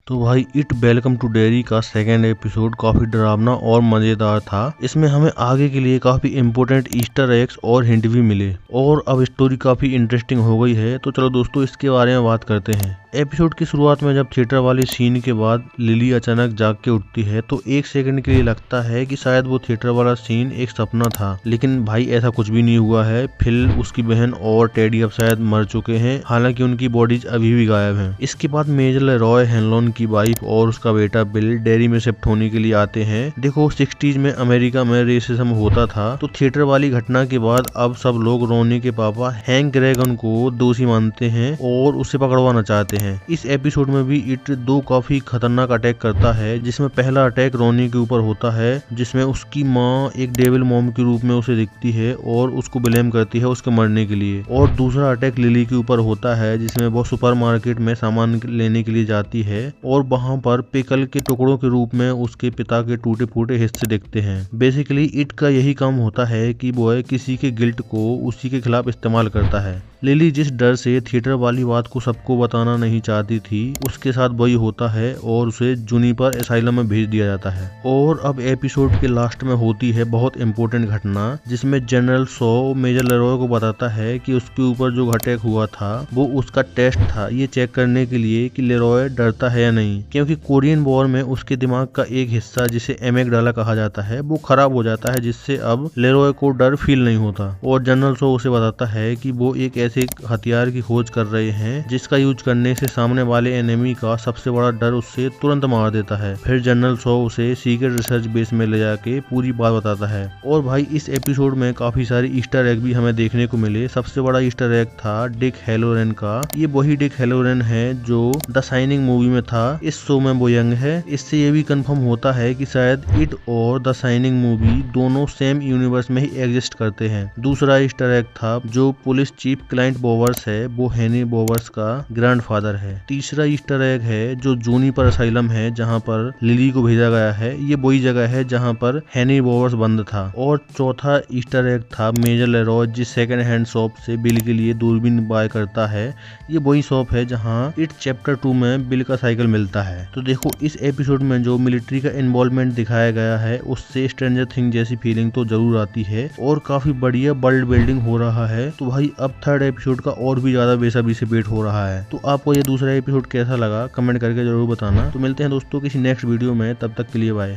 तो भाई it welcome to dairy का सेकेंड एपिसोड काफी डरावना और मजेदार था। इसमें हमें आगे के लिए काफी इम्पोर्टेंट ईस्टर एग्स और हिंट भी मिले और अब स्टोरी काफी इंटरेस्टिंग हो गई है। तो चलो दोस्तों इसके बारे में बात करते हैं। एपिसोड की शुरुआत में जब थिएटर वाली सीन के बाद लिली अचानक जाग के उठती है तो एक सेकंड के लिए लगता है कि शायद वो थिएटर वाला सीन एक सपना था, लेकिन भाई ऐसा कुछ भी नहीं हुआ है। फिल, उसकी बहन और टेडी अब शायद मर चुके हैं, हालांकि उनकी बॉडीज अभी भी गायब हैं। इसके बाद मेजर लेरॉय, हेनलॉन की वाइफ और उसका बेटा बिल डेयरी में शिफ्ट होने के लिए आते हैं। देखो 60s में अमेरिका में रेसिज्म होता था, तो थिएटर वाली घटना के बाद अब सब लोग रोनी के पापा हैंक ग्रेगन को दोषी मानते हैं और उसे पकड़वाना चाहते हैं। इस एपिसोड में भी इट दो काफी खतरनाक अटैक करता है, जिसमें पहला अटैक रोनी के ऊपर होता है, जिसमें उसकी माँ एक डेविल मॉम के रूप में उसे दिखती है और उसको ब्लेम करती है उसके मरने के लिए। और दूसरा अटैक लिली के ऊपर होता है, जिसमें वो सुपरमार्केट में सामान लेने के लिए जाती है और वहां पर पिकल के टुकड़ों के रूप में उसके पिता के टूटे फूटे हिस्से दिखते हैं। बेसिकली इट का यही काम होता है कि वो किसी के गिल्ट को उसी के खिलाफ इस्तेमाल करता है। लिली जिस डर से थिएटर वाली बात को सबको बताना नहीं चाहती थी, उसके साथ वही होता है और उसे जुनिपर एसाइलम में भेज दिया जाता है। और अब एपिसोड के लास्ट में होती है बहुत इंपॉर्टेंट घटना, जिसमें जनरल सो मेजर लेरॉय को बताता है कि उसके ऊपर जो अटैक हुआ था वो उसका टेस्ट था, ये चेक करने के लिए कि लेरॉय डरता है या नहीं, क्योंकि कोरियन वॉर में उसके दिमाग का एक हिस्सा, जिसे एमेगडाला कहा जाता है, वो खराब हो जाता है, जिससे अब लेरॉय को डर फील नहीं होता। और जनरल सो उसे बताता है कि वो एक ऐसे हथियार की खोज कर रहे हैं जिसका यूज करने से सामने वाले एनिमी का सबसे बड़ा डर उससे तुरंत मार देता है। फिर जनरल सो उसे सीक्रेट रिसर्च बेस में ले जाके पूरी बात बताता है। और भाई इस एपिसोड में काफी सारी ईस्टर एग भी हमें देखने को मिले। सबसे बड़ा ईस्टर एग था डिक हैलोरेन का। ये वही डिक हैलोरेन है जो द शाइनिंग मूवी में था। इस शो में वो यंग है। इससे ये भी कंफर्म होता है कि शायद इट और द शाइनिंग मूवी दोनों सेम यूनिवर्स में ही एग्जिस्ट करते हैं। दूसरा ईस्टर एग था जो पुलिस चीफ क्लाइंट बोवर्स है, वो हेनी बोवर्स का ग्रैंडफादर है। तीसरा ईस्टर एग है जो जुनिपर असाइलम है, जहाँ पर लिली को भेजा गया है। ये वही जगह है जहाँ पर हेनी बोवर्स बंद था। और चौथा ईस्टर एग था मेजर लेरॉय जिस सेकंड हैंड शॉप से बिल के लिए दूरबीन बाय करता है। ये वही शॉप है जहाँ इट चैप्टर 2 में बिल का साइकिल मिलता है। तो देखो इस एपिसोड में जो मिलिट्री का इन्वॉल्वमेंट दिखाया गया है, उससे स्ट्रेंजर थिंग जैसी फीलिंग तो जरूर आती है और काफी बढ़िया वर्ल्ड बिल्डिंग हो रहा है। तो भाई अब थर्ड एपिसोड का और भी ज्यादा बेसब्री से वेट हो रहा है। तो आपको ये दूसरा एपिसोड कैसा लगा कमेंट करके जरूर बताना। तो मिलते हैं दोस्तों किसी नेक्स्ट वीडियो में, तब तक के लिए बाय।